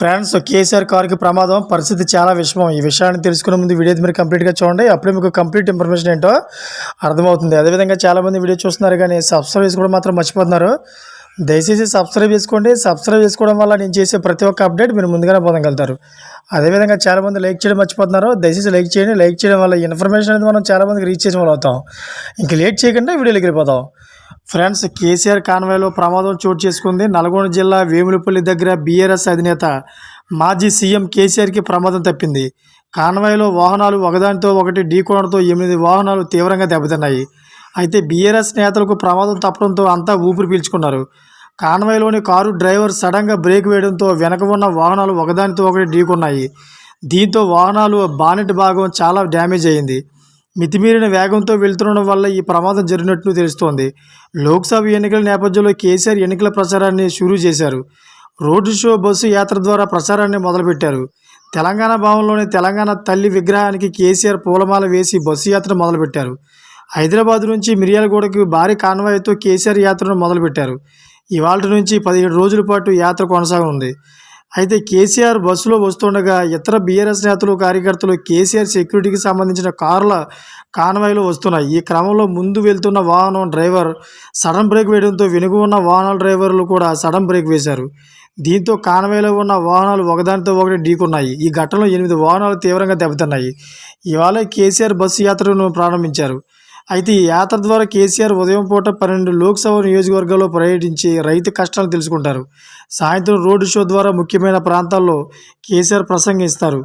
Friends, KCR కారుకి ప్రమాదం, పరిస్థితి చాలా విషమం. ఈ విషయాన్ని తెలుసుకునే ముందు వీడియో మీరు కంప్లీట్గా చూడండి. అప్పుడే మీకు కంప్లీట్ ఇన్ఫర్మేషన్ ఏంటో అర్థమవుతుంది. అదేవిధంగా చాలామంది వీడియో చూస్తున్నారు కానీ సబ్స్క్రైబ్ చేసుకోవడం మాత్రం మర్చిపోతున్నారు. దయచేసి సబ్స్క్రైబ్ చేసుకోండి. సబ్స్క్రైబ్ చేసుకోవడం వల్ల నేను చేసే ప్రతి ఒక్క అప్డేట్ మీరు ముందుగానే పొందగలుగుతారు. అదేవిధంగా చాలామంది లైక్ చేయడం మర్చిపోతున్నారు. దయచేసి లైక్ చేయండి. లైక్ చేయడం వల్ల ఇన్ఫర్మేషన్ అనేది మనం చాలామందికి రీచ్ చేసిన వాళ్ళు అవుతాం. ఇంక లేట్ చేయకుండా వీడియోలోకి వెళ్ళిపోతాం. ఫ్రెండ్స్, కేసీఆర్ కాన్వాయ్లో ప్రమాదం చోటు చేసుకుంది. నల్గొండ జిల్లా వేములపల్లి దగ్గర బీఆర్ఎస్ అధినేత మాజీ సీఎం కేసీఆర్కి ప్రమాదం తప్పింది. కాన్వాయ్లో వాహనాలు ఒకదానితో ఒకటి ఢీకొనడంతో 8 వాహనాలు తీవ్రంగా దెబ్బతిన్నాయి. అయితే బీఆర్ఎస్ నేతలకు ప్రమాదం తప్పడంతో అంతా ఊపిరి పీల్చుకున్నారు. కాన్వాయ్లోని కారు డ్రైవర్ సడన్గా బ్రేక్ వేయడంతో వెనక ఉన్న వాహనాలు ఒకదానితో ఒకటి ఢీకొన్నాయి. దీంతో వాహనాలు బానెట్ భాగం చాలా డ్యామేజ్ అయింది. మితిమీరిన వేగంతో వెళ్తుండడం వల్ల ఈ ప్రమాదం జరిగినట్లు తెలుస్తోంది. లోక్సభ ఎన్నికల నేపథ్యంలో కేసీఆర్ ఎన్నికల ప్రచారాన్ని షురూ చేశారు. రోడ్డు షో, బస్సు యాత్ర ద్వారా ప్రచారాన్ని మొదలుపెట్టారు. తెలంగాణ భవన్లోని తెలంగాణ తల్లి విగ్రహానికి కేసీఆర్ పూలమాల వేసి బస్సు యాత్ర మొదలుపెట్టారు. హైదరాబాద్ నుంచి మిర్యాలగూడకు భారీ కాన్వాయ్తో కేసీఆర్ యాత్రను మొదలుపెట్టారు. ఇవాళ నుంచి 17 రోజుల పాటు యాత్ర కొనసాగనుంది. అయితే కేసీఆర్ బస్సులో వస్తుండగా ఇతర బీఆర్ఎస్ నేతలు, కార్యకర్తలు కేసీఆర్ సెక్యూరిటీకి సంబంధించిన కార్ల కాన్వాయ్లో వస్తున్నాయి. ఈ క్రమంలో ముందు వెళ్తున్న వాహనం డ్రైవర్ సడన్ బ్రేక్ వేయడంతో వెనుక ఉన్న వాహనాల డ్రైవర్లు కూడా సడన్ బ్రేక్ వేశారు. దీంతో కాన్వాయ్లో ఉన్న వాహనాలు ఒకదానితో ఒకటి ఢీకొన్నాయి. ఈ ఘటనలో 8 వాహనాలు తీవ్రంగా దెబ్బతిన్నాయి. ఇవాళ కేసీఆర్ బస్సు యాత్రను ప్రారంభించారు. అయితే ఈ యాత్ర ద్వారా కేసీఆర్ ఉదయం పూట 12 లోక్సభ నియోజకవర్గాల్లో పర్యటించి రైతు కష్టాలు తెలుసుకుంటారు. సాయంత్రం రోడ్డు షో ద్వారా ముఖ్యమైన ప్రాంతాల్లో కేసీఆర్ ప్రసంగిస్తారు.